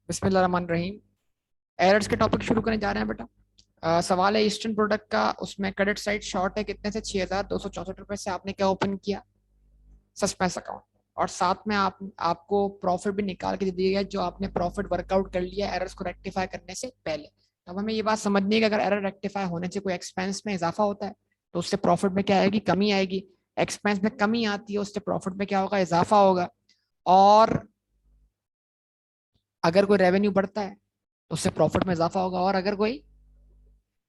बिस्मिल्लाहिर्रहमानिर्रहीम। एरर्स के टॉपिक शुरू करने जा रहे हैं बेटा। सवाल है ईस्टर्न प्रोडक्ट का, उसमें क्रेडिट साइड शॉर्ट है कितने से 6,264 रुपए से आपने क्या ओपन किया, सस्पेंस अकाउंट। और साथ में आपको प्रॉफिट भी निकाल के दे दिया गया जो आपने प्रॉफिट वर्कआउट कर लिया एरर्स को रेक्टिफाई करने से पहले। अब हमें ये बात समझनी है कि अगर एरर रेक्टिफाई होने से कोई एक्सपेंस में इजाफा होता है तो उससे प्रॉफिट में क्या आएगी, कमी आएगी। एक्सपेंस में कमी आती है उससे प्रॉफिट में क्या होगा, इजाफा होगा। और अगर कोई रेवेन्यू बढ़ता है तो उससे प्रॉफिट में इजाफा होगा। और अगर कोई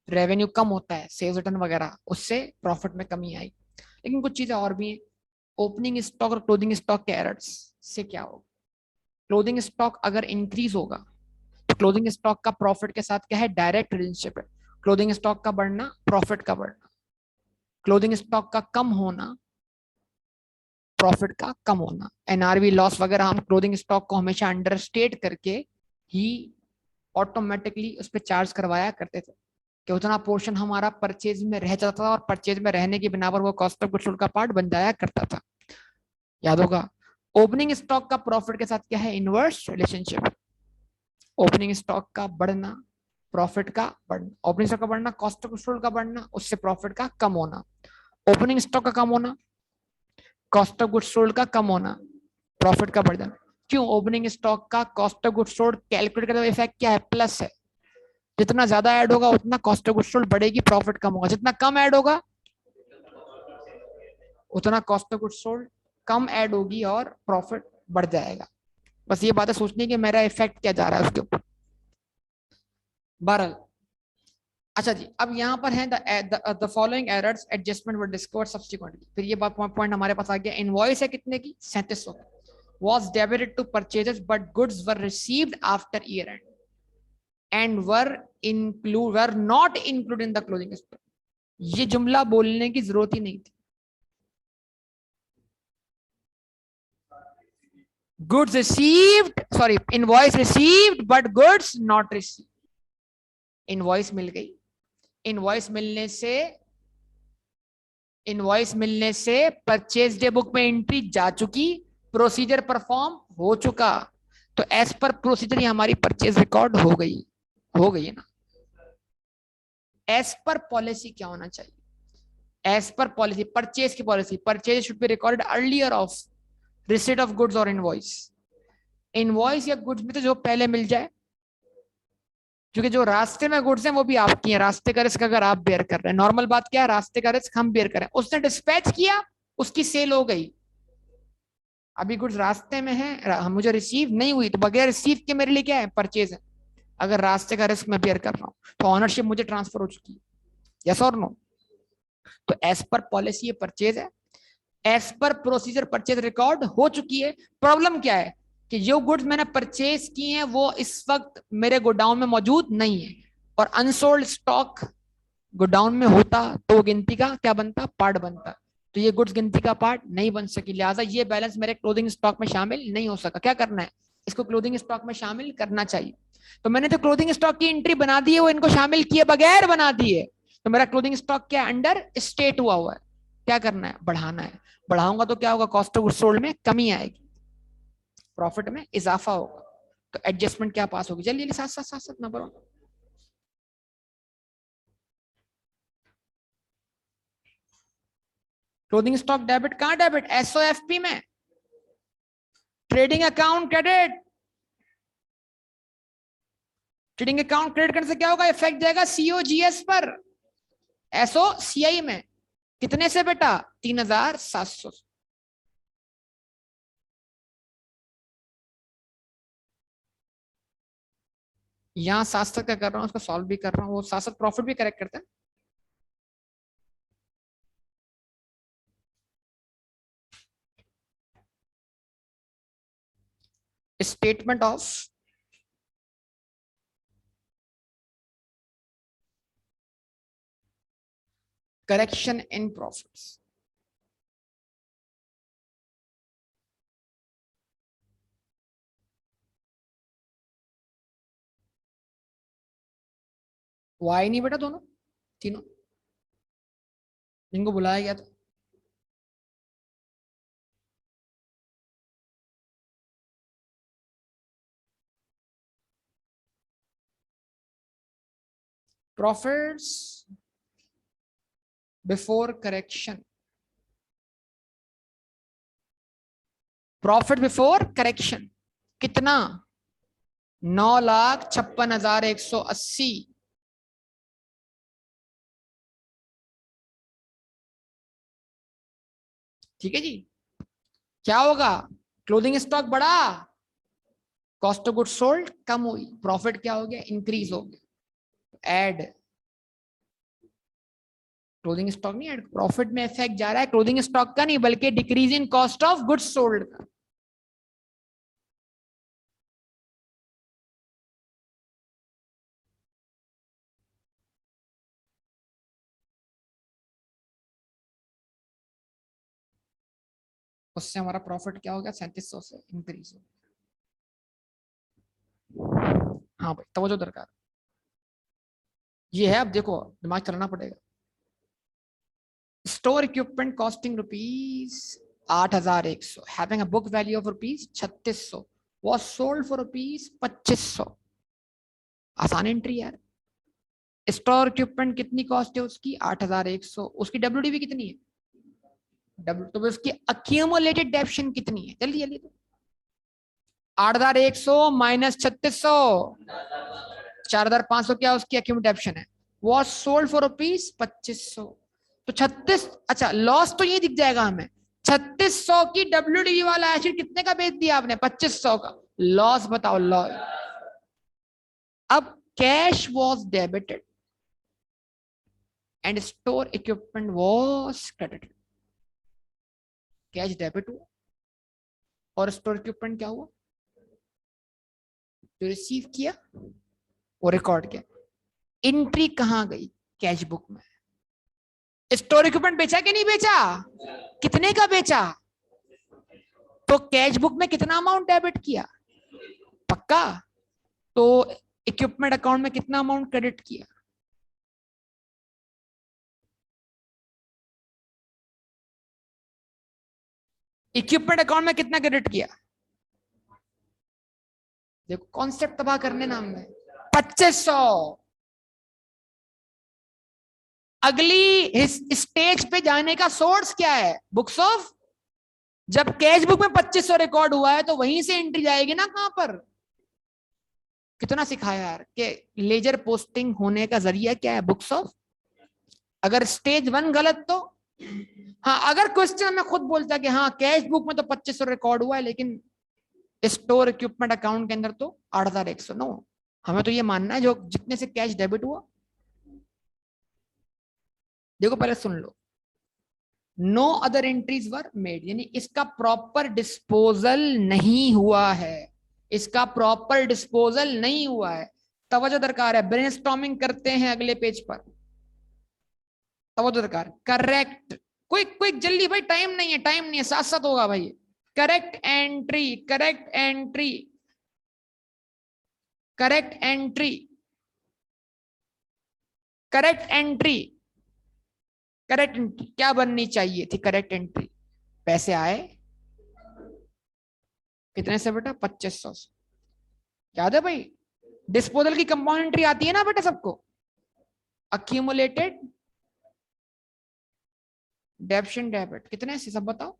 रेवेन्यू कम होता है, सेल्स रिटर्न वगैरह, उससे प्रॉफिट में कमी आई। लेकिन कुछ चीजें और भी हैं। ओपनिंग स्टॉक और क्लोजिंग स्टॉक के एरर्स से क्या होगा। क्लोजिंग स्टॉक अगर इंक्रीज होगा तो क्लोजिंग स्टॉक का प्रॉफिट के साथ क्या है, डायरेक्ट रिलेशनशिप है। क्लोजिंग स्टॉक का बढ़ना, प्रॉफिट का बढ़ना। क्लोजिंग स्टॉक का कम होना, प्रॉफिट का कम होना। एनआरवी लॉस वगैरह हम क्लोजिंग स्टॉक को हमेशा अंडरस्टेट करके ही ऑटोमेटिकली उस पर चार्ज करवाया करते थे कि उतना पोर्शन हमारा परचेज में रह जाता था और परचेज में रहने की बिना पर वो कॉस्ट ऑफ गुड्स सोल्ड का पार्ट बन जाया करता था। याद होगा। ओपनिंग स्टॉक का प्रॉफिट के साथ क्या है, इनवर्स रिलेशनशिप। ओपनिंग स्टॉक का बढ़ना, प्रॉफिट का बढ़ना। ओपनिंग स्टॉक का बढ़ना, कॉस्ट ऑफ गुड्स सोल्ड का बढ़ना, उससे प्रॉफिट का कम होना। ओपनिंग स्टॉक का कम होना, कॉस्ट ऑफ गुड्स सोल्ड का कम होना, प्रॉफिट का बढ़ जाना। क्यों, ओपनिंग स्टॉक का cost of goods sold calculate करते इफेक्ट क्या है, प्लस है। जितना ज्यादा ऐड होगा उतना कॉस्ट ऑफ गुड्स सोल्ड बढ़ेगी, प्रॉफिट कम होगा। जितना कम ऐड होगा उतना cost of goods sold come add होगी और प्रॉफिट बढ़ जाएगा। बस ये बात है सोचनी कि मेरा इफेक्ट क्या जा रहा है उसके ऊपर। बहरहाल, अच्छा जी, अब यहाँ पर है the following errors adjustment were discovered subsequently. फिर ये बात पॉइंट हमारे पास आ गया। इनवॉइस है कितने की, 3700 was debited to purchases but goods were received after year end and were not included in the closing stock। ये जुमला बोलने की जरूरत ही नहीं थी। Goods received, sorry, invoice received but goods not received. Invoice मिल गई, इनवॉइस मिलने से इनवॉइस मिलने से परचेज डे बुक में एंट्री जा चुकी, प्रोसीजर परफॉर्म हो चुका। तो एज पर प्रोसीजर ही हमारी परचेज रिकॉर्ड हो गई है ना। एज पर पॉलिसी क्या होना चाहिए, एज पर पॉलिसी, परचेज की policy, purchase should be recorded earlier of receipt of goods और इनवॉइस। इनवॉइस या गुड्स में तो जो पहले मिल जाए, क्योंकि जो रास्ते में गुड्स हैं वो भी आपकी हैं। रास्ते का रिस्क अगर आप बेयर कर रहे हैं, नॉर्मल बात क्या है, रास्ते का रिस्क हम बेयर करें। उसने डिस्पैच किया, उसकी सेल हो गई। अभी गुड्स रास्ते में है, मुझे रिसीव नहीं हुई, तो बगैर रिसीव के मेरे लिए क्या है, परचेज है। अगर रास्ते का रिस्क मैं बेयर कर रहा हूँ तो ऑनरशिप मुझे ट्रांसफर हो चुकी है। यस और नो। तो एज पर पॉलिसी ये परचेज है, as per procedure purchase record हो चुकी है। प्रॉब्लम क्या है कि जो गुड्स मैंने परचेज की हैं वो इस वक्त मेरे गोडाउन में मौजूद नहीं है। और अनसोल्ड स्टॉक गोडाउन में होता तो गिनती का क्या बनता, पार्ट बनता। तो ये गुड्स गिनती का पार्ट नहीं बन सकी, लिहाजा ये बैलेंस मेरे क्लोजिंग स्टॉक में शामिल नहीं हो सका। क्या करना है, इसको क्लोजिंग स्टॉक में शामिल करना चाहिए। तो मैंने तो क्लोजिंग स्टॉक की एंट्री बना दी है, वो इनको शामिल किए बगैर बना दी है। तो मेरा क्लोजिंग स्टॉक क्या अंडर स्टेट हुआ है। क्या करना है, बढ़ाना है। बढ़ाऊंगा तो क्या होगा, कॉस्ट ऑफ गुड्स सोल्ड में कमी आएगी, प्रॉफिट में इजाफा होगा। तो एडजस्टमेंट क्या पास होगी, चलिए साथ साथ साथ साथ नंबर 1। क्लोजिंग स्टॉक डेबिट, कहां डेबिट, एसओएफपी में। Trading account credit, trading account credit करने से क्या होगा, इफेक्ट जाएगा सीओजीएस पर। एसओ सीआई में कितने से बेटा, 3,700। यहां साथ साथ क्या कर रहा हूं, उसको सॉल्व भी कर रहा हूं, वो साथ साथ प्रॉफिट भी करेक्ट करता है। Statement of correction in profits. Why नहीं बेटा, दोनों तीनों जिनको बुलाया गया था। Profits before correction, profit before correction कितना, 9,56,180। ठीक है जी। क्या होगा, क्लोजिंग स्टॉक बढ़ा, कॉस्ट ऑफ गुड्स सोल्ड कम हुई, प्रॉफिट क्या हो गया, इंक्रीज हो गया। ऐड क्लोजिंग स्टॉक नहीं, ऐड प्रॉफिट में इफेक्ट जा रहा है क्लोजिंग स्टॉक का नहीं, बल्कि decrease in cost of goods sold का। उससे हमारा प्रॉफिट क्या हो गया, 3700 से इंक्रीज हो। हाँ भाई तवज्जो दरकार, ये है। अब देखो दिमाग चलाना पड़ेगा। Store equipment costing rupees 8,100, having a book value of rupees 3,600, was sold for rupees 2,500। आसान एंट्री यार। स्टोर इक्विपमेंट कितनी कॉस्ट है उसकी, 8,100। उसकी डब्ल्यूडीवी कितनी है, तो उसकी अक्यूमुलेटेड डेप्शन कितनी है, जल्दी जल्दी। तो 8,100 माइनस 3,600, 4,500 क्या उसकी अक्यूमुलेटेड डेप्शन है। Was sold for rupees 2,500। तो 36, अच्छा लॉस तो ये दिख जाएगा हमें, 3,600 की डब्ल्यूडीवी वाला एसिड कितने का बेच दिया आपने, 2,500 का। लॉस बताओ, लॉस। अब cash was debited and store equipment was credited. Cash debit हुआ और स्टोर इक्विपमेंट क्या हुआ, जो रिसीव किया वो रिकॉर्ड किया। एंट्री कहां गई, कैश बुक में। स्टोर इक्विपमेंट बेचा कि नहीं बेचा, कितने का बेचा, तो कैश बुक में कितना अमाउंट डेबिट किया, पक्का। तो इक्विपमेंट अकाउंट में कितना अमाउंट क्रेडिट किया, इक्विपमेंट अकाउंट में कितना क्रेडिट किया। देखो कॉन्सेप्ट तबाह करने नाम में, 2,500। अगली स्टेज पे जाने का सोर्स क्या है, बुक्स ऑफ। जब कैश बुक में 2,500 रिकॉर्ड हुआ है तो वहीं से एंट्री जाएगी ना, कहां पर। कितना सिखाया यार कि लेजर पोस्टिंग होने का जरिया क्या है, बुक्स ऑफ। अगर स्टेज 1 गलत तो, हाँ अगर क्वेश्चन में खुद बोलता है कि हाँ कैश बुक में तो 2,500 रिकॉर्ड हुआ है, लेकिन स्टोर इक्विपमेंट अकाउंट के अंदर तो 8,100। नो, हमें तो ये मानना है जो जितने से कैश डेबिट हुआ। देखो पहले सुन लो, no other entries were made, यानी इसका प्रॉपर डिस्पोजल नहीं हुआ है, इसका प्रॉपर डिस्पोजल नहीं हुआ है। तवज्जो दरकार है, ब्रेनस्टॉर्मिंग करते हैं अगले पेज पर। तवज्जो दरकार, करेक्ट। क्विक क्विक जल्दी भाई, टाइम नहीं है, टाइम नहीं है, साथ साथ होगा भाई। Correct entry, correct entry, correct entry, correct entry, correct entry क्या बननी चाहिए थी, करेक्ट एंट्री। पैसे आए कितने से बेटा, 2,500 से। याद है भाई, डिस्पोजल की कंपाउंड एंट्री आती है ना बेटा सबको, अक्यूमुलेटेड डेप्शन डेबिट कितने से, सब बताओ।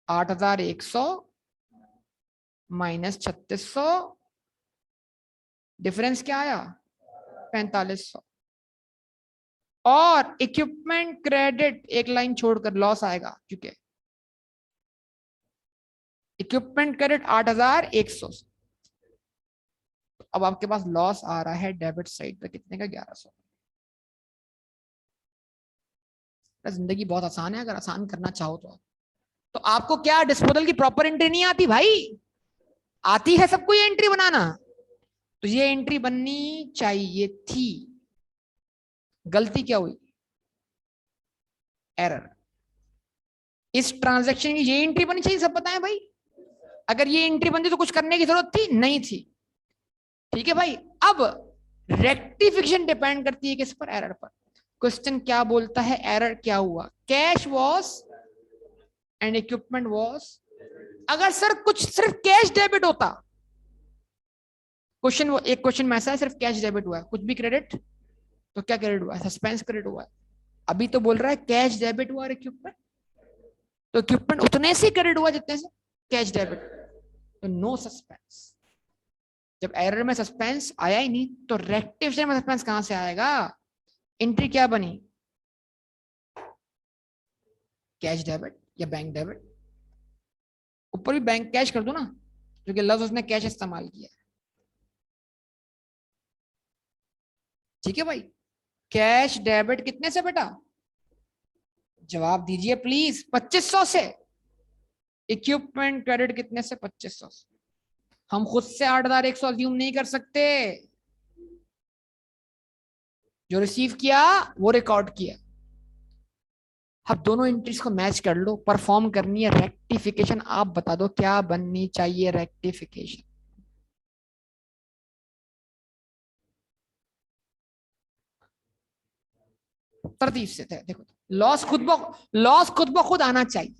8,100 माइनस 3,600, डिफरेंस क्या आया, 4,500। और इक्विपमेंट क्रेडिट एक लाइन छोड़कर लॉस आएगा, क्योंकि इक्विपमेंट क्रेडिट 8,100 से। अब आपके पास लॉस आ रहा है डेबिट साइड पे कितने का, 1,100। जिंदगी बहुत आसान है अगर आसान करना चाहो तो आपको क्या डिस्पोजल की प्रॉपर एंट्री नहीं आती भाई, आती है सबको ये एंट्री बनाना। तो ये एंट्री बननी चाहिए थी, गलती क्या हुई, एरर। इस ट्रांजैक्शन की ये एंट्री बननी चाहिए, सब बताएं भाई। अगर ये एंट्री बनती तो कुछ करने की जरूरत थी, नहीं थी। ठीक है भाई। अब रेक्टिफिकेशन डिपेंड करती है किस पर, एरर पर। क्वेश्चन क्या बोलता है, एरर क्या हुआ, cash was and equipment was. अगर सर कुछ सिर्फ कैश डेबिट होता, क्वेश्चन, वो एक क्वेश्चन में ऐसा है सिर्फ कैश डेबिट हुआ है, कुछ भी क्रेडिट तो क्या क्रेडिट हुआ? सस्पेंस क्रेडिट हुआ। अभी तो बोल रहा है कैश डेबिट हुआ इक्विपमेंट, तो इक्विपमेंट उतने से क्रेडिट हुआ जितने से कैश डेबिट, तो नो सस्पेंस। जब एरर में सस्पेंस आया ही नहीं तो रेक्टिफिकेशन में सस्पेंस कहां से आएगा? एंट्री क्या बनी? कैश डेबिट या बैंक डेबिट। ऊपर भी बैंक कैश कर दो ना, क्योंकि लफ्ज उसने कैश इस्तेमाल किया। ठीक है भाई। कैश डेबिट कितने से बेटा? जवाब दीजिए प्लीज। 2500 से। इक्विपमेंट क्रेडिट कितने से? 2500 से। हम खुद से 8100 अज्यूम नहीं कर सकते। जो रिसीव किया वो रिकॉर्ड किया। अब दोनों एंट्रीज को मैच कर लो। परफॉर्म करनी है रेक्टिफिकेशन। आप बता दो क्या बननी चाहिए रेक्टिफिकेशन? तरतीब से थे देखो। लॉस खुद ब खुद आना चाहिए।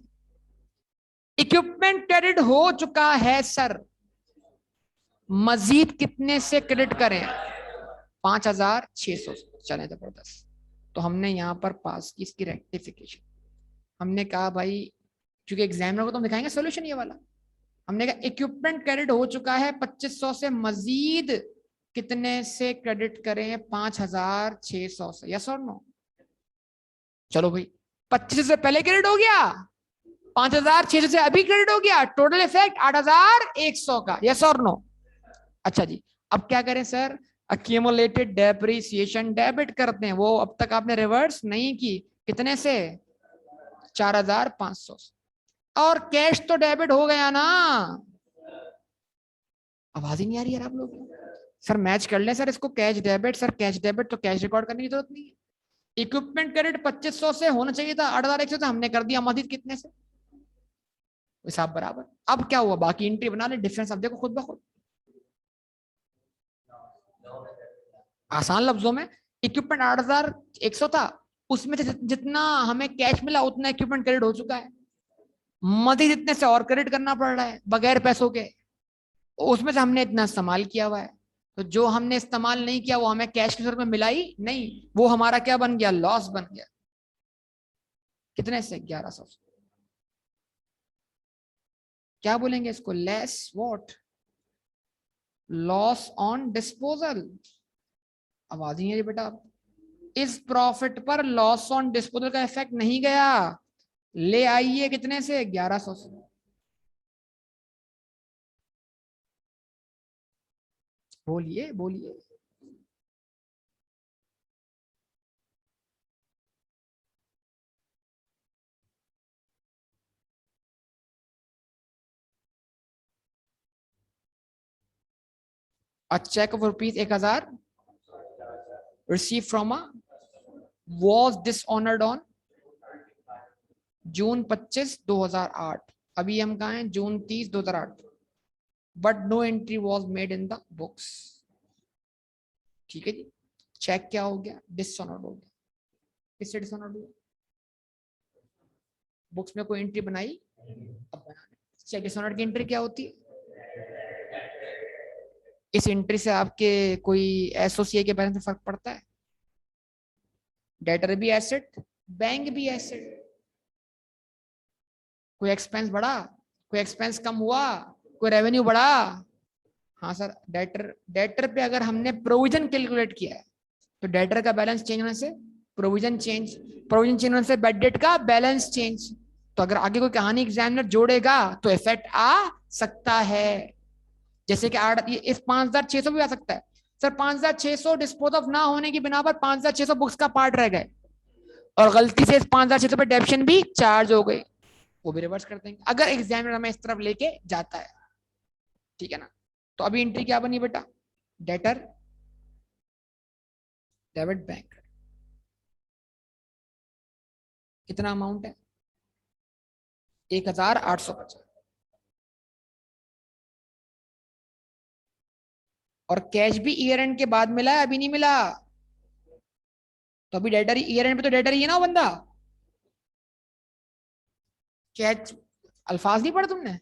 इक्विपमेंट क्रेडिट हो चुका है सर, मजीद कितने से क्रेडिट करें? 5600। चले जबरदस्त। तो हमने यहां पर पास की इसकी रेक्टिफिकेशन। हमने कहा भाई, क्योंकि एग्जामिनर को तो हम दिखाएंगे सोल्यूशन ये वाला। हमने कहा इक्विपमेंट क्रेडिट हो चुका है 2500 से, मजीद कितने से क्रेडिट करें? 5600 से। यस और नो? चलो भाई, 25 से पहले क्रेडिट हो गया, 5600 से अभी क्रेडिट हो गया, टोटल इफेक्ट 8100 का। यस और नो? अच्छा जी, अब क्या करें सर? अक्यूमुलेटेड डेप्रिसिएशन डेबिट करते हैं। वो अब तक आपने रिवर्स नहीं की। कितने से? 4500 से। और कैश तो डेबिट हो गया ना। आवाज ही नहीं आ रही यार आप लोग। सर मैच कर लें सर इसको, cash debit. Sir cash debit तो कैश रिकॉर्ड करने की जरूरत नहीं है। इक्विपमेंट क्रेडिट 2500 से होना चाहिए था, 8100 से हमने कर दिया, मजीद कितने से? हिसाब बराबर। अब क्या हुआ? बाकी एंट्री बना ले, डिफरेंस अब देखो खुद ब खुद। आसान लफ्जों में, इक्विपमेंट 8100 था, उसमें से जितना हमें कैश मिला उतना इक्विपमेंट क्रेडिट हो चुका है। मजीद इतने से और क्रेडिट करना पड़ रहा है बगैर पैसों के। उसमें से हमने इतना इस्तेमाल किया हुआ है, तो जो हमने इस्तेमाल नहीं किया वो हमें कैश के रूप में मिला ही नहीं। वो हमारा क्या बन गया? लॉस बन गया। कितने से? 1100 से। क्या बोलेंगे इसको? Less what? Loss on disposal. आवाज नहीं है बेटा। इस प्रॉफिट पर लॉस ऑन डिस्पोजल का इफेक्ट नहीं गया। ले आइए कितने से? 1100 से। बोलिए बोलिए। A cheque of rupees 1000 receive from A was dishonoured on June 25 2008। अभी हम कहा हैं? June 30 2008। But no entry was made in the books. ठीक है जी। चेक क्या हो गया? डिसऑनर्ड हो गया। किससे डिसऑनर्ड हुआ? बुक्स में कोई एंट्री बनाई? अब बनाने। चेक डिसऑनर्ड की एंट्री क्या होती है? इस एंट्री से आपके कोई एसोसिए के बैलेंस में फर्क पड़ता है? डेटर भी एसेट, बैंक भी एसेट। कोई एक्सपेंस बढ़ा, कोई एक्सपेंस कम हुआ, कोई रेवेन्यू बढ़ा? हाँ सर। डेटर डेटर पे अगर हमने प्रोविजन कैलकुलेट किया है तो डेटर का बैलेंस चेंज होने से प्रोविजन चेंज, प्रोविजन चेंज होने से बैड डेट का बैलेंस चेंज। तो अगर आगे कोई कहानी एग्जामिनर जोड़ेगा तो इफेक्ट आ सकता है। जैसे कि इस 5600 भी आ सकता है। सर 5600 डिस्पोज ऑफ ना होने की बिना पर 5600 बुक्स का पार्ट रह गए और गलती से इस 5600 पे डेप्शन भी चार्ज हो गई, वो भी रिवर्स कर देंगे अगर एग्जामिनर हमें इस तरफ लेके जाता है। ठीक है ना? तो अभी एंट्री क्या बनी बेटा? Debtor debit bank. कितना अमाउंट है? 1850। और कैश भी ईयर एंड के बाद मिला है, अभी नहीं मिला। तो अभी डेटर ईयर एंड पे तो डेटर ही है ना वो बंदा। कैश अल्फाज नहीं पढ़े तुमने?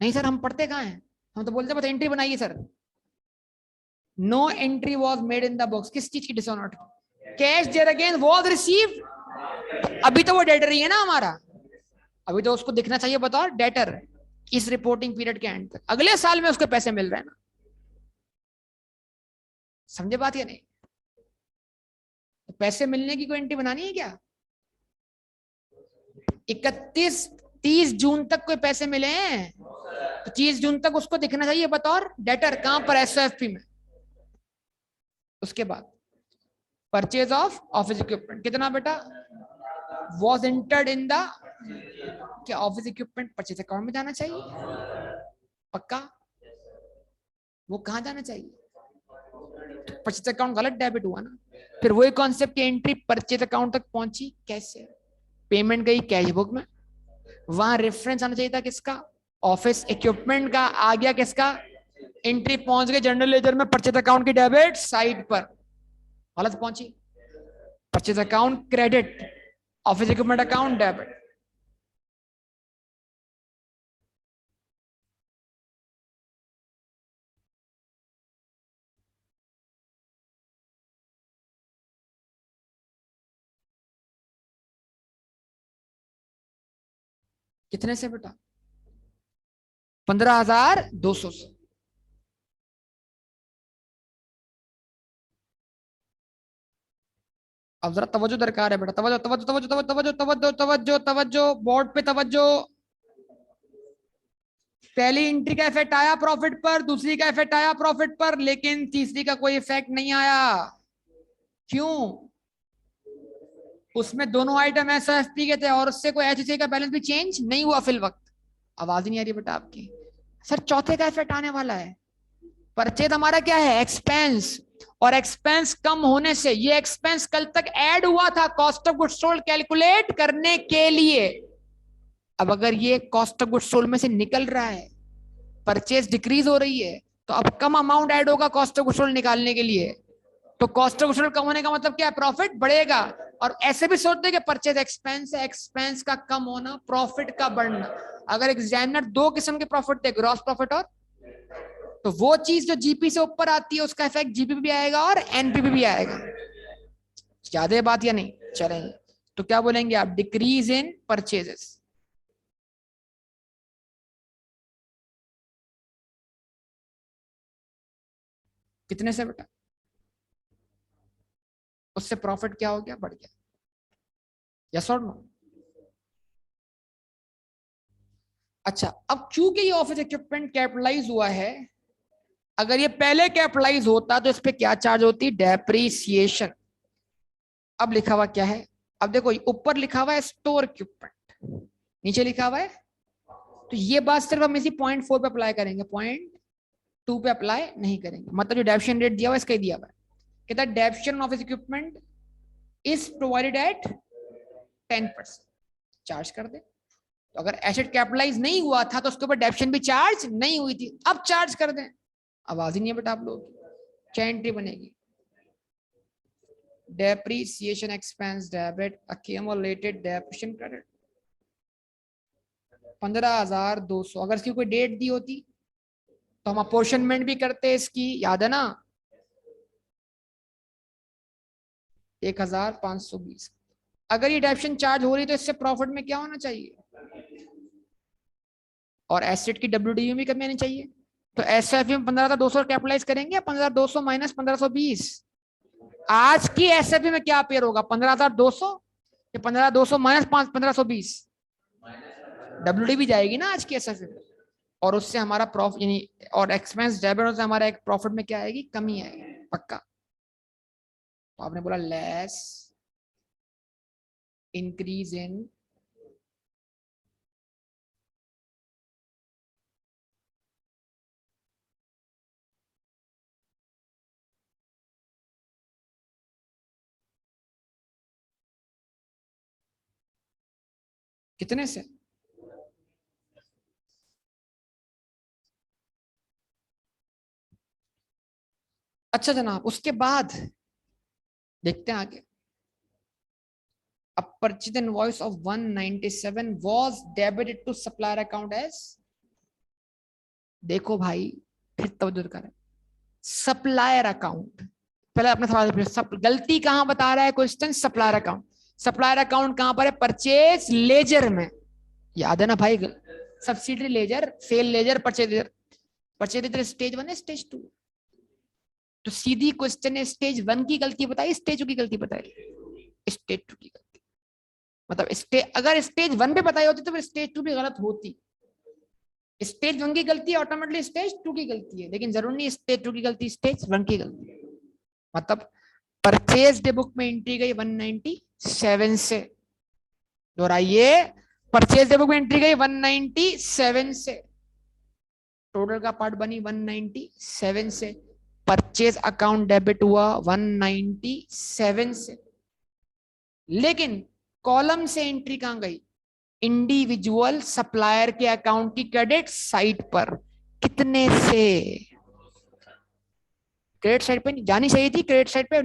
नहीं सर हम पढ़ते कहाँ हैं, हम तो बोलते बस एंट्री बनाइए sir. No entry was made in the box. किस चीज की dishonoured? Cash there again was received, अभी तो वो डेटर ही है ना हमारा, अभी तो उसको दिखना चाहिए बताओ डेटर इस रिपोर्टिंग पीरियड के एंड तक, अगले साल में उसको पैसे मिल रहे हैं ना। समझे बात या नहीं? तो पैसे मिलने की कोई एंट्री बनानी है क्या? 31-30 जून तक कोई पैसे मिले हैं तो 30 जून तक उसको दिखना चाहिए बतौर डेटर, कहां पर? एसओएफपी में। उसके बाद परचेज ऑफ ऑफिस इक्विपमेंट कितना बेटा? वॉज एंटर्ड इन द, क्या ऑफिस इक्विपमेंट परचेज अकाउंट में जाना चाहिए? पक्का? वो कहां जाना चाहिए? परचेज अकाउंट गलत डेबिट हुआ ना, फिर वही कॉन्सेप्ट की एंट्री परचेज अकाउंट तक पहुंची कैसे? पेमेंट गई कैश बुक में, वहां रेफरेंस आना चाहिए था किसका? ऑफिस इक्विपमेंट का, आ गया किसका? एंट्री पहुंच गई जनरल लेजर में परचेज अकाउंट की डेबिट साइड पर, गलत पहुंची। Purchase account credit, office equipment account debit. कितने से बेटा? 15,200 से। अब जरा तवज्जो दरकार है बेटा, तवज्जो तवज्जो तवज्जो तवज्जो तवज्जो तवज्जो तवज्जो, बोर्ड पे तवज्जो। पहली एंट्री का इफेक्ट आया प्रॉफिट पर, दूसरी का इफेक्ट आया प्रॉफिट पर, लेकिन तीसरी का कोई इफेक्ट नहीं आया। क्यों? उसमें दोनों आइटम एसओएफपी के थे और उससे कोई एचसी का बैलेंस भी चेंज नहीं हुआ फिल वक्त। आवाज ही नहीं आ रही बेटा आपकी। सर चौथे का इफेक्ट आने वाला है। परचेज हमारा क्या है? एक्सपेंस, और एक्सपेंस कम होने से ये एक्सपेंस कल तक ऐड हुआ था cost of goods sold calculate करने के लिए। अब अगर ये कॉस्ट ऑफ गुड्स सोल्ड में से निकल रहा है, परचेज डिक्रीज हो रही है, तो अब कम अमाउंट ऐड होगा कॉस्ट ऑफ गुड्स सोल्ड निकालने के लिए। तो कॉस्ट ऑफ गुड्स सोल्ड कम होने का मतलब क्या है? प्रॉफिट बढ़ेगा। और ऐसे भी सोचते हैं कि परचेज एक्सपेंस है, एक्सपेंस का कम होना, प्रॉफिट का बढ़ना। अगर एग्जामिनर दो किस्म के प्रॉफिट दे, ग्रॉस प्रॉफिट और, तो वो चीज जो जीपी से ऊपर आती है उसका इफेक्ट जीपी भी आएगा और एनपीपी भी आएगा। ज्यादा बात या नहीं? चलेंगे तो क्या बोलेंगे आप? Decrease in purchases. कितने से बेटा? उससे प्रॉफिट क्या हो गया? बढ़ गया। यस और नो? अच्छा, अब क्योंकि ये ऑफिस इक्विपमेंट कैपिटलाइज हुआ है, अगर ये पहले कैपिटलाइज होता तो इस पे क्या चार्ज होती? डेप्रीसिएशन। अब लिखा हुआ क्या है? अब देखो ऊपर लिखा हुआ है स्टोर इक्विपमेंट, नीचे लिखा हुआ है, तो ये बात सिर्फ हम इसी पॉइंट 4 पे अप्लाई करेंगे, पॉइंट 2 पे अप्लाई नहीं करेंगे। मतलब जो डेप्शन रेट दिया हुआ है इसका ही दिया हुआ है, कहता है डेप्शन office equipment is provided eight 10%, charge कर दे। तो अगर एसेट कैपिटलाइज नहीं हुआ था तो उसके ऊपर डेप्शन भी चार्ज नहीं हुई थी, अब चार्ज कर दें। आवाज ही नहीं है बेटा आप लोग, क्या एंट्री बनेगी? Depreciation expense debit accumulated depreciation credit 15,200। अगर इसकी कोई डेट दी होती तो हम अपोर्शनमेंट भी करते इसकी, याद है ना? 1,520। अगर ये डेप्शन चार्ज हो रही तो इससे प्रॉफिट में क्या होना चाहिए? और एसेट की डब्ल्यूडीयू भी कमी आनी चाहिए। तो एसएफपी में 15,200 कैपिटलाइज करेंगे, 15,200 माइनस 1520। आज की एसएफपी में क्या पेयर होगा? 15,200 या 15,200 माइनस 1520? डब्ल्यूडी भी जाएगी ना आज की एसएफपी में, और उससे हमारा प्रॉफिट यानी और एक्सपेंस डेबिट से हमारा एक प्रॉफिट में क्या आएगी? कमी आएगी। पक्का? तो आपने बोला लेस इंक्रीज इन कितने से? अच्छा जनाब, उसके बाद देखते हैं आगे। A purchase invoice of 197 was debited to supplier account as, देखो भाई फिर तवज्जो करें, सप्लायर अकाउंट। पहले अपना सवाल गलती कहां बता रहा है question? Supplier account. Supplier account कहां पर है? परचेज लेजर में। याद है ना भाई? Subsidiary ledger, sale ledger, purchase ledger. Purchase ledger stage 1 है, स्टेज 2। तो सीधी क्वेश्चन है, स्टेज 1 की गलती बताई, स्टेज 2 की गलती बताई? स्टेज 2 की गलती। मतलब अगर स्टेज 1 पे बताई होती तो फिर स्टेज 2 भी गलत होती। स्टेज 1 की गलती ऑटोमेटिकली स्टेज 2 की गलती है, लेकिन जरूर नहीं स्टेज 2 की गलती स्टेज 1 की गलती है। मतलब परचेज डे बुक में एंट्री गई 197 से। दोहराइए, परचेज डे बुक में एंट्री गई 197 से, टोटल का पार्ट बनी 197 से, परचेज अकाउंट डेबिट हुआ 197 से। लेकिन कॉलम से एंट्री कहां गई? इंडिविजुअल सप्लायर के अकाउंट की क्रेडिट साइड पर। कितने से? क्रेडिट साइड पे नहीं जानी चाहिए थी, क्रेडिट साइड पे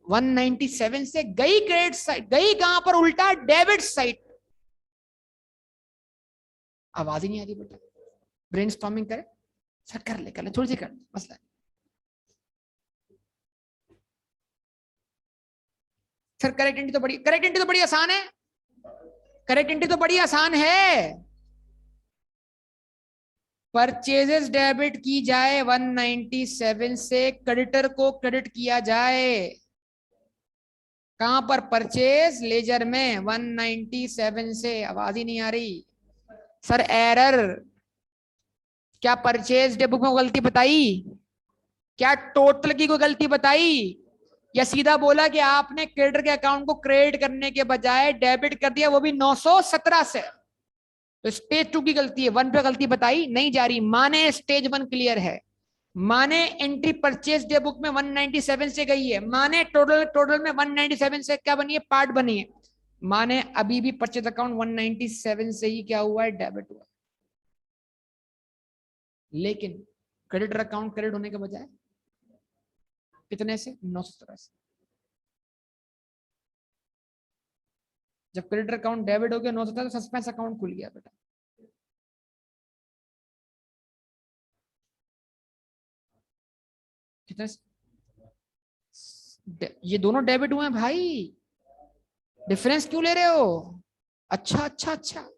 197 से गई। क्रेडिट साइड गई कहां पर? उल्टा डेबिट साइड। आवाज ही नहीं आ रही बेटा, ब्रेनस्टॉर्मिंग करे। सर कर ले थोड़ी सी कर ले, मसला। सर करेक्ट एंट्री तो बड़ी आसान है। करेक्ट एंट्री तो बड़ी आसान है। परचेजेस डेबिट की जाए 197 से, क्रेडिटर को क्रेडिट किया जाए कहां पर? परचेज लेजर में 197 से। आवाज ही नहीं आ रही सर। एरर। क्या परचेज डे बुक में गलती बताई? क्या टोटल की कोई गलती बताई? या सीधा बोला कि आपने क्रेडिटर के अकाउंट को क्रेडिट करने के बजाय डेबिट कर दिया, वो भी 917 से? तो स्टेज 2 की गलती है, 1 पे गलती बताई नहीं जा रही। माने स्टेज 1 क्लियर है, माने एंट्री परचेज डे बुक में 197 से गई है, माने टोटल टोटल में 197 से क्या बनी है? पार्ट बनी है। माने अभी भी परचेज अकाउंट 197 से ही क्या हुआ है? डेबिट हुआ। लेकिन क्रेडिटर अकाउंट क्रेडिट होने के बजाय कितने से? 917 से। जब क्रेडिटर अकाउंट डेबिट हो गया 917 तो सस्पेंस अकाउंट खुल गया बेटा। कितने से? ये दोनों डेबिट हुए हैं भाई, डिफरेंस क्यों ले रहे हो? अच्छा अच्छा अच्छा।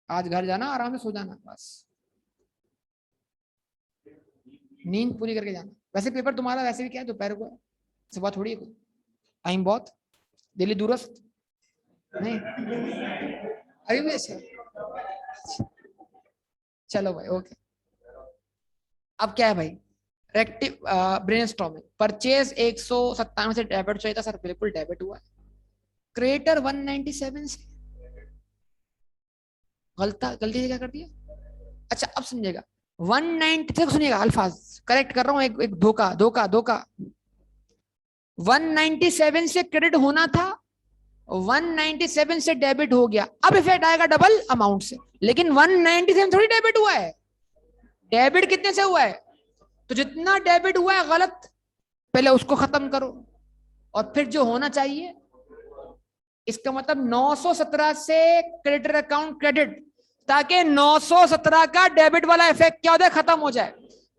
आज घर जाना, आराम से सो जाना बस, नींद पूरी करके जाना। वैसे पेपर तुम्हारा वैसे भी क्या है, दोपहर को है, सुबह थोड़ी है। टाइम बहुत दिल्ली दूरस्थ नहीं अभी भी ऐसे। चलो भाई ओके। अब क्या है भाई? Reactive brainstorming. परचेज 197 से डेबिट चाहिए था सर, बिल्कुल डेबिट हुआ है। क्रेडिटर 197 से गलती से क्या कर दिया? अच्छा अब समझेगा। 190 से सुनिएगा, अल्फाज करेक्ट कर रहा हूं, एक धोखा धोखा धोखा। 197 से क्रेडिट होना था, 197 से डेबिट हो गया। अब इफेक्ट आएगा डबल अमाउंट से, लेकिन 197 थोड़ी डेबिट हुआ है। डेबिट कितने से हुआ है? तो जितना डेबिट हुआ है गलत, पहले उसको खत्म करो और फिर जो होना चाहिए। इसका मतलब 917 से क्रेडिटर अकाउंट क्रेडिट, ताकि 917 का डेबिट वाला इफेक्ट क्या होता है? खत्म हो जाए।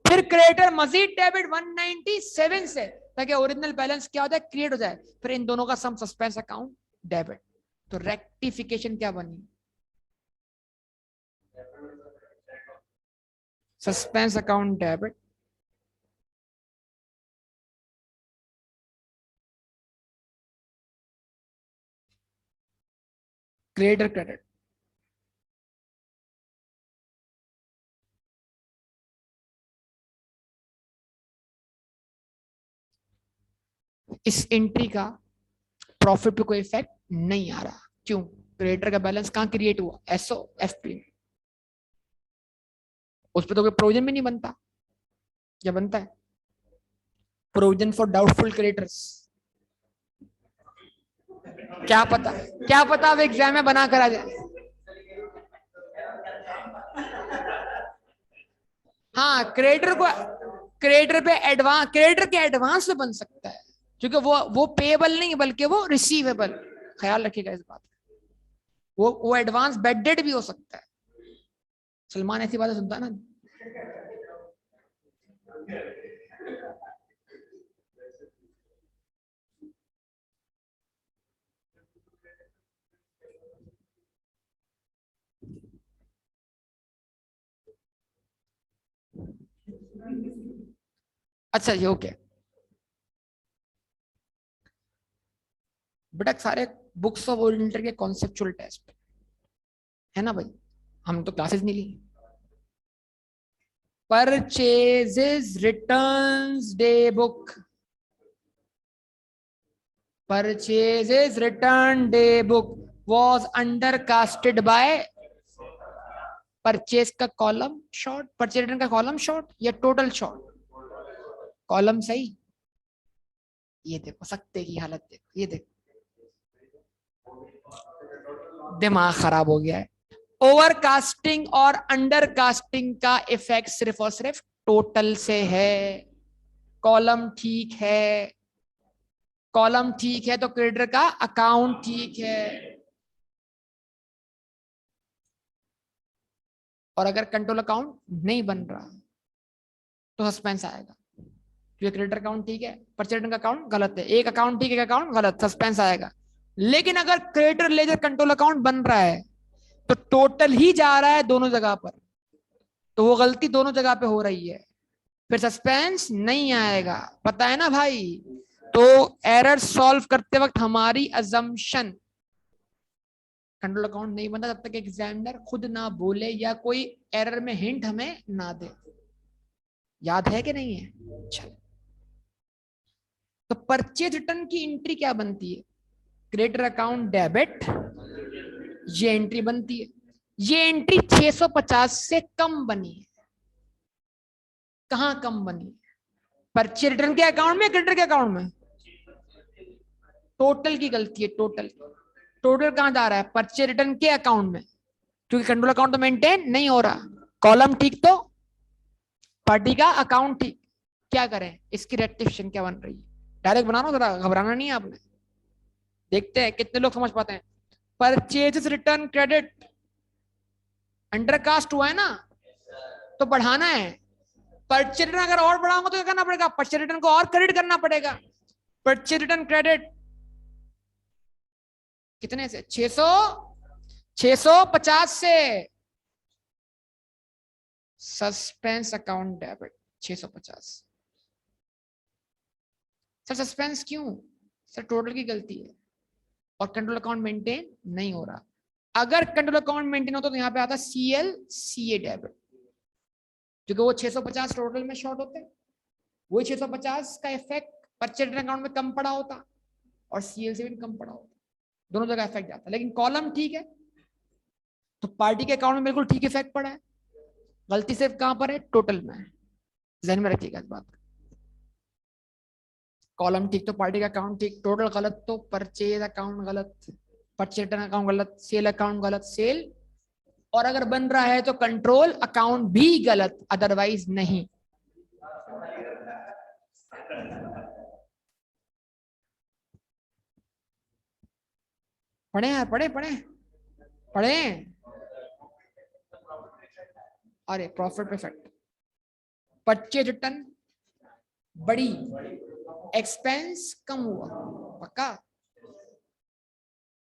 फिर क्रेडिटर मजीद डेबिट 197 से, ताकि ओरिजिनल बैलेंस क्या होता है? क्रिएट हो जाए। फिर इन दोनों का सम सस्पेंस अकाउंट डेबिट। तो रेक्टिफिकेशन क्या बनी? Suspense account debit, creditor credit. इस एंट्री का प्रॉफिट पे कोई इफेक्ट नहीं आ रहा। क्यों? क्रेडिटर का बैलेंस कहां क्रिएट हुआ? एसओ एफपी में। उस पर तो कोई प्रोविजन भी नहीं बनता। क्या बनता है? Provision for doubtful creditors. क्या पता अब एग्जाम में बना करा जाए। हाँ, क्रेडिटर पे एडवांस, क्रेडिटर के एडवांस में बन सकता है, क्योंकि वो पेएबल नहीं बल्कि वो रिसीवेबल। ख्याल रखिएगा इस बात का। वो एडवांस बेडेड भी हो सकता है। सलमान ऐसी बातें सुनता है ना। अच्छा जी, ओके बेटा, सारे बुक्स ऑफ ओरिएंटल के कॉन्सेप्चुअल टेस्ट है ना भाई, हम तो क्लासेस नहीं ली। Purchases returns day book, purchases return day book was undercasted by purchase का कॉलम शॉर्ट, परचेज रिटर्न का कॉलम शॉर्ट या टोटल शॉर्ट, कॉलम सही। ये देखो सकते की हालत देखो, ये देखो दिमाग खराब हो गया है। ओवरकास्टिंग और अंडरकास्टिंग का इफेक्ट सिर्फ और सिर्फ टोटल से है। कॉलम ठीक है, कॉलम ठीक है तो क्रेडिटर का अकाउंट ठीक है। और अगर कंट्रोल अकाउंट नहीं बन रहा तो सस्पेंस आएगा, क्योंकि क्रेडिटर अकाउंट ठीक है, परचेज का अकाउंट गलत है, एक अकाउंट ठीक है, एक अकाउंट गलत, सस्पेंस आएगा। लेकिन अगर क्रेडिटर लेजर कंट्रोल अकाउंट बन रहा है तो टोटल ही जा रहा है दोनों जगह पर, तो वो गलती दोनों जगह पे हो रही है, फिर सस्पेंस नहीं आएगा। पता है ना भाई। तो एरर सॉल्व करते वक्त हमारी अजम्पशन कंट्रोल अकाउंट नहीं बनता जब तक एग्जामिनर खुद ना बोले या कोई एरर में हिंट हमें ना दे। याद है कि नहीं है? चल, तो परचेज रिटर्न की एंट्री क्या बनती है? क्रेडिटर अकाउंट डेबिट, ये एंट्री बनती है। ये एंट्री 650 से कम बनी है। कहां कम बनी है? परचेज रिटर्न के अकाउंट में, क्रेडिटर के अकाउंट में? टोटल की गलती है, टोटल। टोटल कहां जा रहा है? परचेज रिटर्न के अकाउंट में, क्योंकि कंट्रोल अकाउंट तो मेंटेन नहीं हो रहा। कॉलम ठीक तो पार्टी का अकाउंट ठीक। क्या करें? इसकी रेक्टिफिकेशन क्या बन रही है? डायरेक्ट बनाना, जरा घबराना नहीं है आपने। देखते हैं कितने लोग समझ पाते हैं। परचेजेस रिटर्न क्रेडिट अंडरकास्ट हुआ है ना, तो बढ़ाना है। परचेज रिटर्न अगर और बढ़ाऊंगा तो क्या करना पड़ेगा? परचेज रिटर्न को और क्रेडिट करना पड़ेगा। परचेज रिटर्न क्रेडिट कितने से? 650 से। Suspense account debit 650। Sir suspense क्यों? सर टोटल की गलती है और कंट्रोल अकाउंट मेंटेन नहीं हो रहा। अगर कंट्रोल अकाउंट मेंटेन होता तो यहाँ पे आता CL CA डेबिट, क्योंकि वो 650 टोटल में शॉर्ट होते, वही 650 का इफेक्ट परचेज अकाउंट में कम पड़ा होता और CL से भी कम पड़ा होता, दोनों जगह इफेक्ट जाता। लेकिन कॉलम ठीक है तो पार्टी के अकाउंट में बिल्कुल ठीक इफेक्ट पड़ा है। गलती सिर्फ कहां पर है? टोटल में। ध्यान में रखिएगा इस बात। कॉलम ठीक तो पार्टी का अकाउंट ठीक, टोटल गलत तो परचेज अकाउंट गलत, परचेज रिटर्न अकाउंट गलत, सेल अकाउंट गलत, सेल। और अगर बन रहा है तो कंट्रोल अकाउंट भी गलत, अदरवाइज नहीं। पढ़े यार, पढ़े पढ़े पढ़े। अरे प्रॉफिट इफेक्ट, परचेज रिटर्न बड़ी, एक्सपेंस कम हुआ, पक्का।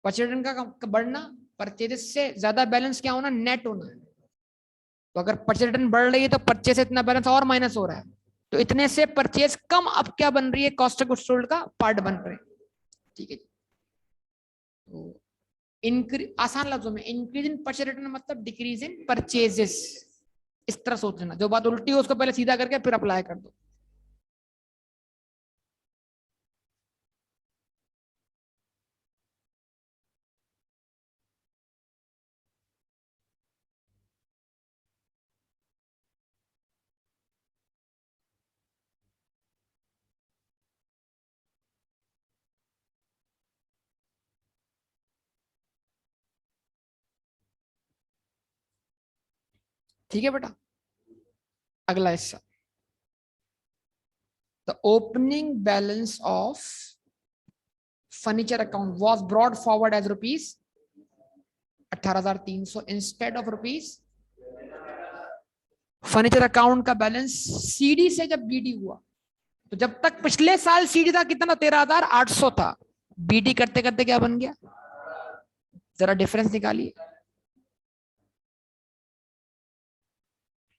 परचेज रिटर्न का बढ़ना, परचेज से ज्यादा बैलेंस क्या होना? नेट होना है। तो अगर परचेज रिटर्न बढ़ रही है तो परचेज से इतना बैलेंस और माइनस हो रहा है, तो इतने से परचेज कम अब क्या बन रही है? कॉस्ट ऑफ गुड्स सोल्ड का पार्ट बन रहे हैं। ठीक है जी। तो इंक्रीज, आसान लफ्जों में इंक्रीज इन परचेज रिटर्न मतलब डिक्रीज इन परचेजेस। इस तरह सोच लेना, जो बात उल्टी हो उसको पहले सीधा करके फिर अप्लाई कर दो। ठीक है बेटा, अगला हिस्सा। The opening balance of furniture account was brought forward as rupees 18,300 instead of rupees furniture account का बैलेंस सीडी से जब बीडी हुआ, तो जब तक पिछले साल सीडी था कितना, 13,800 था, बीडी करते करते क्या बन गया, जरा डिफरेंस निकालिए।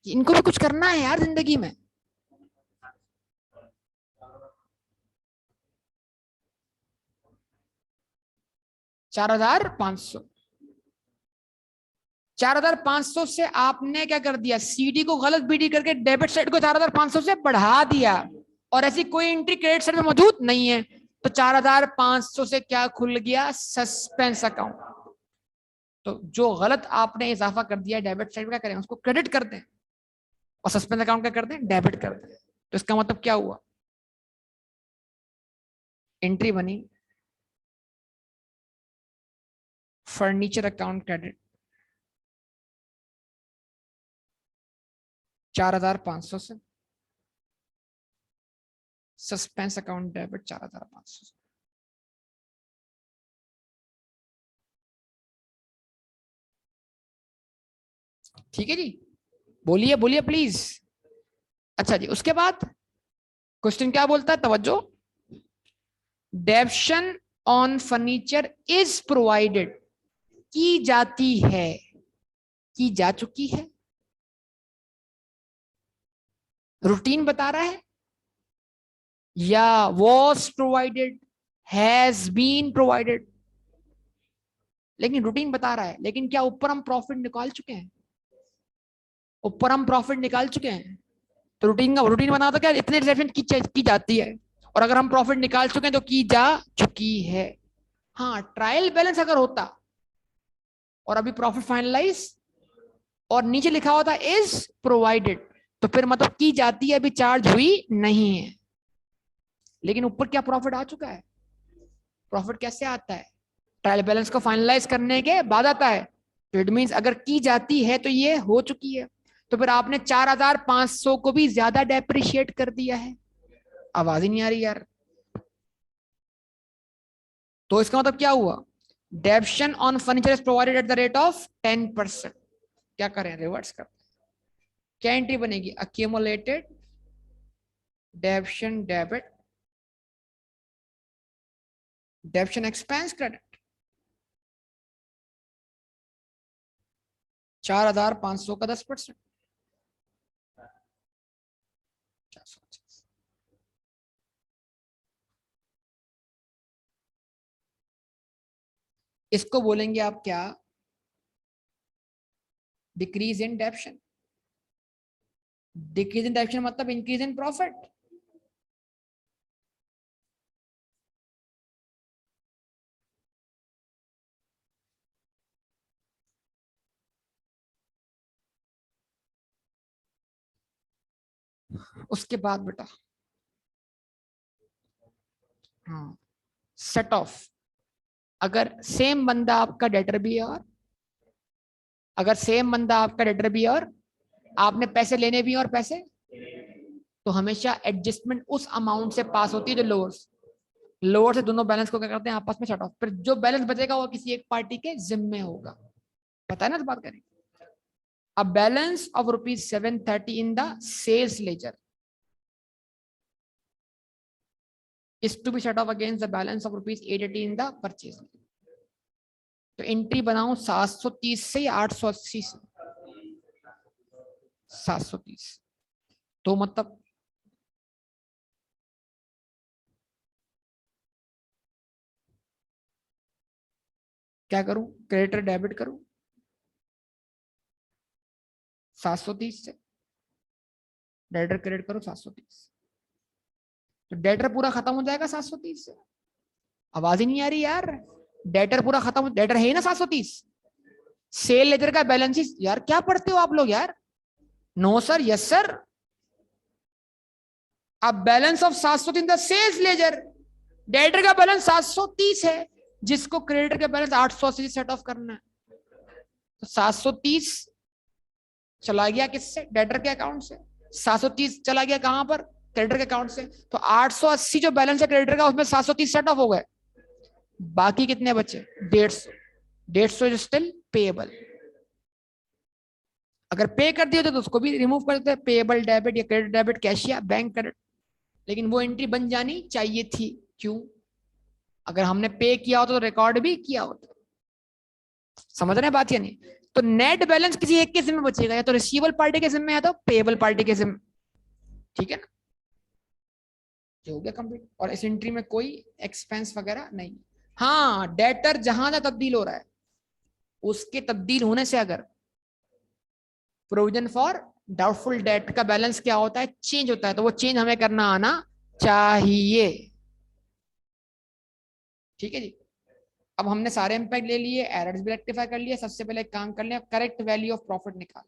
इनको भी कुछ करना है यार जिंदगी में। $4,500 से आपने क्या कर दिया, सीडी को गलत बीडी करके डेबिट साइड को 4,500 से बढ़ा दिया, और ऐसी कोई एंट्री क्रेडिट साइड में मौजूद नहीं है, तो 4,500 से क्या खुल गया, सस्पेंस अकाउंट। तो जो गलत आपने इजाफा कर दिया डेबिट साइड, क्या करें, उसको क्रेडिट कर दें, और सस्पेंस अकाउंट क्या कर दें, डेबिट कर दें। तो इसका मतलब क्या हुआ, एंट्री बनी फर्नीचर अकाउंट क्रेडिट 4,500 से, सस्पेंस अकाउंट डेबिट 4,500 से। ठीक है जी, बोलिए बोलिए प्लीज। अच्छा जी, उसके बाद क्वेश्चन क्या बोलता है, तवज्जो, डेप्शन ऑन फर्नीचर इज प्रोवाइडेड, की जाती है, की जा चुकी है, रूटीन बता रहा है, या was provided, has been provided, लेकिन रूटीन बता रहा है। लेकिन क्या ऊपर हम प्रॉफिट निकाल चुके हैं, ऊपर हम प्रॉफिट निकाल चुके हैं, तो रूटीन बना तो क्या इतने रिसेप्शन की जाती है, और अगर हम प्रॉफिट निकाल चुके हैं तो की जा चुकी है। हाँ, ट्रायल बैलेंस अगर होता और अभी प्रॉफिट फाइनलाइज और नीचे लिखा होता इज प्रोवाइडेड, तो फिर मतलब की जाती है, अभी चार्ज हुई नहीं है। लेकिन ऊपर क्या प्रॉफिट आ चुका है, प्रॉफिट कैसे आता है, ट्रायल बैलेंस को फाइनलाइज करने के बाद आता है। तो इट मींस अगर की जाती है तो ये हो चुकी है, तो फिर आपने 4,500 को भी ज्यादा डेप्रिशिएट कर दिया है। आवाज ही नहीं आ रही यार। तो इसका मतलब क्या हुआ, डेप्शन on furniture is provided at the rate of 10%। क्या करें, रिवर्स करते हैं, क्या एंट्री बनेगी, अक्यूमुलेटेड डेप्शन डेबिट, डेप्शन एक्सपेंस क्रेडिट, 4,500 का 10%, इसको बोलेंगे आप क्या, डिक्रीज इन डेप्शन। डिक्रीज इन डेप्शन मतलब इंक्रीज इन प्रॉफिट। उसके बाद बेटा, हाँ, सेट ऑफ, अगर सेम बंदा आपका डेटर भी है, और अगर सेम बंदा आपका डेटर भी है और आपने पैसे लेने भी हैं और पैसे, तो हमेशा एडजस्टमेंट उस अमाउंट से पास होती है जो लोअर, लोअर से दोनों बैलेंस को क्या करते हैं, आपस में सेट ऑफ, फिर जो बैलेंस बचेगा वो किसी एक पार्टी के जिम्मे होगा। पता है ना, इस बात करें। अब balance of ₹730 in the sales ledger is to be set off against the balance of ₹880 in the purchase। तो एंट्री बनाऊं 730 से या 880 से, 730। तो मतलब क्या करूं, क्रेडिटर डेबिट करूं 730 से, डेटर क्रेडिट करो 730, तो डेटर पूरा खत्म हो जाएगा 730 से। आवाज ही नहीं आ रही यार, डेटर पूरा खत्म, डेटर है ही ना 730, सेल लेजर का बैलेंस, यार क्या पढ़ते हो आप लोग यार, नो सर, यस सर। अब balance of 730 in the sales ledger, debtor का बैलेंस 730 है, जिसको क्रेडिटर का बैलेंस 880 सेट ऑफ करना है। तो 730 चला गया किससे, डेटर के अकाउंट से, 730 चला गया कहां पर, क्रेडिटर के अकाउंट से, तो 880 जो बैलेंस है क्रेडिटर का, उसमें 730 सेट ऑफ हो गए, बाकी कितने बचे, 150। 150 इज स्टिल पेएबल। अगर पे कर दिया तो उसको भी रिमूव कर देते हैं, पेएबल डेबिट या क्रेडिट डेबिट, कैश या बैंक क्रेडिट। लेकिन वो एंट्री बन जानी चाहिए थी। क्यों? अगर हमने पे किया होता तो रिकॉर्ड भी किया होता। समझ रहे हैं बात या नहीं? तो नेट बैलेंस किसी एक के जिम्मे बचेगा, या तो रिसीवेबल पार्टी के जिम्मे है तो पेएबल पार्टी के जिम्मे। ठीक है ना? ये हो गया कंप्लीट। और इस एंट्री में कोई एक्सपेंस वगैरह नहीं। हाँ, डेटर जहां जहां तब्दील हो रहा है उसके तब्दील होने से अगर प्रोविजन फॉर डाउटफुल डेट का बैलेंस क्या होता है, चेंज होता है, तो वो चेंज हमें करना आना चाहिए। ठीक है जी। अब हमने सारे इम्पैक्ट ले लिए, एरर्स भी रेक्टिफाई कर लिए। सबसे पहले एक काम कर लिया, करेक्ट वैल्यू ऑफ प्रॉफिट निकाल।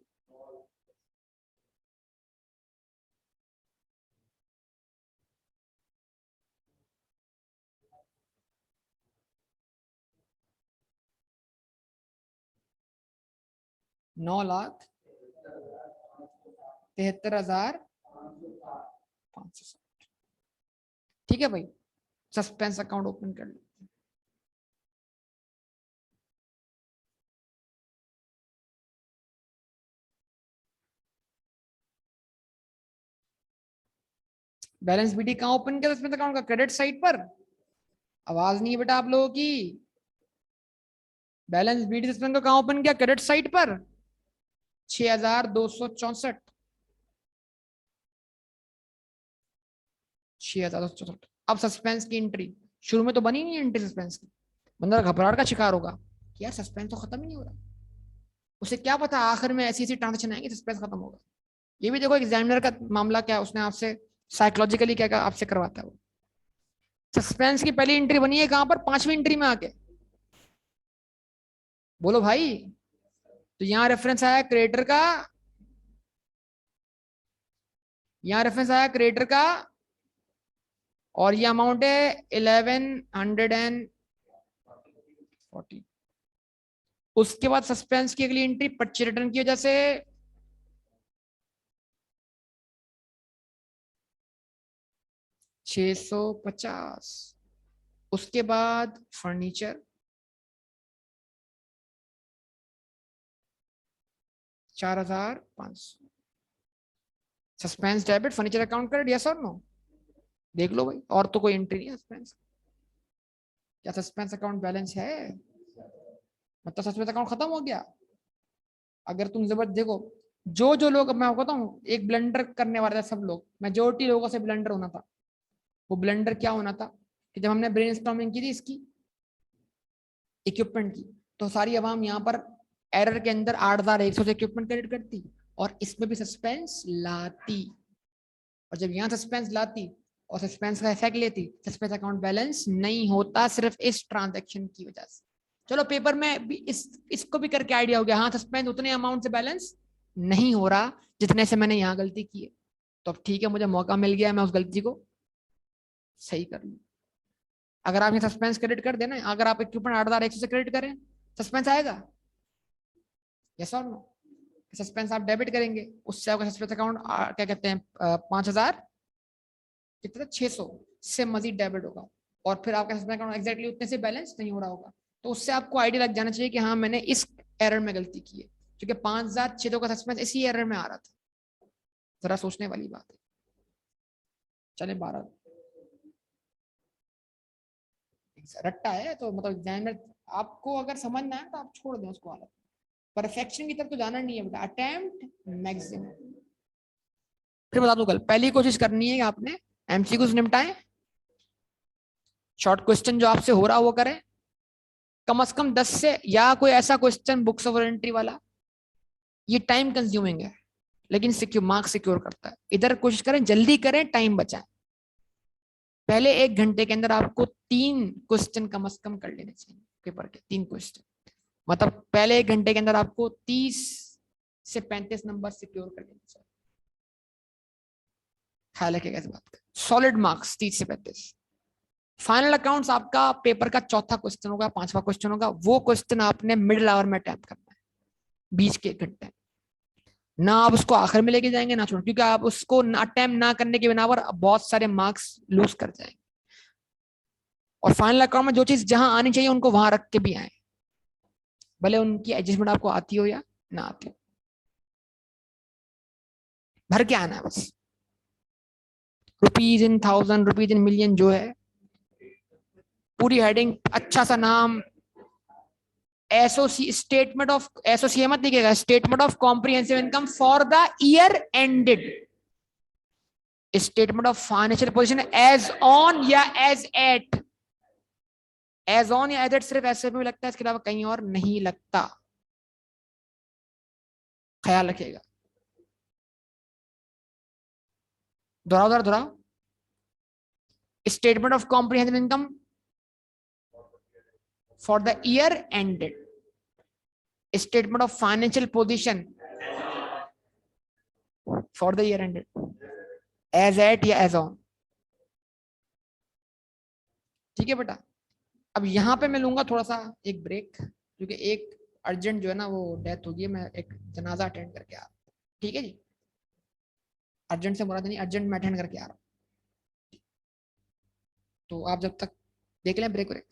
9,73,500। ठीक है भाई, सस्पेंस अकाउंट ओपन कर लो। बैलेंस बीडी कहाँ ओपन किया सस्पेंस अकाउंट का? क्रेडिट साइड पर। आवाज नहीं है बेटा आप लोगों की। बैलेंस बीडी सस्पेंस को कहाँ ओपन किया? क्रेडिट साइड पर। 6,264। 6,264। अब सस्पेंस की एंट्री शुरू में तो बनी नहीं एंट्री सस्पेंस की। बंदा घबराहट का शिकार होगा कि यार सस्पेंस तो खत्म ही नहीं हो रहा। उसे क्या पता आखिर में ऐसी ऐसी ट्रांजेक्शन आएंगे सस्पेंस खत्म होगा। ये भी देखो एग्जामिनर का मामला क्या है, उसने आपसे साइकोलॉजिकली क्या आपसे करवाता है वो। सस्पेंस की पहली एंट्री बनी है कहां पर? पांचवी एंट्री में आके। बोलो भाई। तो यहाँ रेफरेंस आया क्रिएटर का, यहाँ रेफरेंस आया क्रिएटर का, और ये अमाउंट है 1140। उसके बाद सस्पेंस की अगली एंट्री पर्चेज रिटर्न की वजह से 650। उसके बाद furniture 4,500। Suspense debit furniture account credit, yes और नो? देख लो भाई, और तो कोई एंट्री नहीं है सस्पेंस। क्या सस्पेंस अकाउंट बैलेंस है? मतलब सस्पेंस अकाउंट खत्म हो गया। अगर तुम जबर देखो, जो जो लोग, मैं आपको बताऊं, एक ब्लंडर करने वाले थे सब लोग, मेजोरिटी लोगों से ब्लंडर होना था। वो ब्लंडर क्या होना था कि जब हमने ब्रेनस्टॉर्मिंग की थी इसकी इक्विपमेंट की, तो सारी आवाम यहाँ पर एरर के अंदर 8,100 से इक्विपमेंट क्रेडिट करती और इसमें भी सस्पेंस लाती। और जब यहाँ सस्पेंस लाती और सस्पेंस का इफेक्ट लेती, सस्पेंस अकाउंट बैलेंस नहीं होता सिर्फ इस ट्रांजैक्शन की वजह से। चलो पेपर में भी इसको भी करके आइडिया हो गया, हाँ सस्पेंस उतने अमाउंट से बैलेंस नहीं हो रहा जितने से मैंने यहाँ गलती की है। तो अब ठीक है, मुझे मौका मिल गया है, मैं उस गलती को सही कर लूँ। अगर आप ये सस्पेंस क्रेडिट कर देना, अगर आप इक्विपमेंट 8,100 से क्रेडिट करें, सस्पेंस आएगा? यस और नो? सस्पेंस आप डेबिट करेंगे, उससे आपका सस्पेंस अकाउंट क्या कहते हैं 5,000 कितना 600 से मजीद डेबिट होगा। और फिर आपका सस्पेंस अकाउंट एग्जैक्टली उतने से बैलेंस नहीं हो रहा होगा। तो उससे आपको आइडिया लग जाना चाहिए कि हाँ मैंने इस एरर में गलती की है, क्योंकि 5,600 का सस्पेंस इसी एरर में आ रहा था। जरा सोचने वाली बात है। चले 12 रट्टा है तो मतलब एग्जामिनर आपको अगर समझ ना आए तो आप छोड़ दें उसको हालत। परफेक्शन की तरफ तो जाना नहीं है बेटा, अटेम्प्ट मैक्सिमम। फिर बता दूं, कल पहली कोशिश करनी है कि आपने एमसीक्यूज निपटाएं, शॉर्ट क्वेश्चन जो आपसे हो रहा वो करें, कम से कम 10 से, या कोई ऐसा क्वेश्चन बुक्स ऑफ एंट्री वाला। ये टाइम कंज्यूमिंग है लेकिन सिक्योर मार्क्स सिक्योर करता है। इधर कोशिश करें जल्दी करें, टाइम बचाएं। पहले 1 घंटे के अंदर आपको 3 क्वेश्चन कम से कम कर लेने चाहिए पेपर के, 3 क्वेश्चन। मतलब पहले 1 घंटे के अंदर आपको 30 से 35 नंबर सिक्योर कर लेने चाहिए। ख्याल रखिएगा इस बात का। सॉलिड मार्क्स 30 से 35। फाइनल अकाउंट्स आपका पेपर का चौथा क्वेश्चन होगा, 5वां क्वेश्चन होगा। वो क्वेश्चन आपने मिडिल आवर में अटेम्प्ट करना है, बीच के 1 घंटे। ना आप उसको आखिर में लेके जाएंगे ना छोड़, क्योंकि आप उसको अटेम्प्ट ना करने के बिना पर बहुत सारे मार्क्स लूज कर जाएंगे। और फाइनल अकाउंट में जो चीज जहां आनी चाहिए उनको वहां रख के भी आए, भले उनकी एडजस्टमेंट आपको आती हो या ना आती हो। भर के आना है बस, rupees in thousand, rupees in million, जो है पूरी हेडिंग, अच्छा सा नाम, एसओसी, स्टेटमेंट ऑफ, एसओसी मत लिखिएगा, statement of comprehensive income for the year ended, statement of financial position as on या एज एट, एज ऑन या एज एट सिर्फ ऐसे में लगता है, इसके अलावा कहीं और नहीं लगता, ख्याल रखिएगा। दोहराओ दोहराओ दोहराओ, statement of comprehensive income for the year ended, statement of financial position for the year ended, as at या एज ऑन। ठीक है बेटा, अब यहाँ पे मैं लूंगा थोड़ा सा एक ब्रेक, क्योंकि एक अर्जेंट जो है ना वो डेथ होगी, मैं एक जनाजा अटेंड करके आ रहा हूँ। ठीक है जी, अर्जेंट से मुराद नहीं, अर्जेंट मैं अटेंड करके आ रहा हूँ। तो आप जब तक देख लें ब्रेक व्रेक।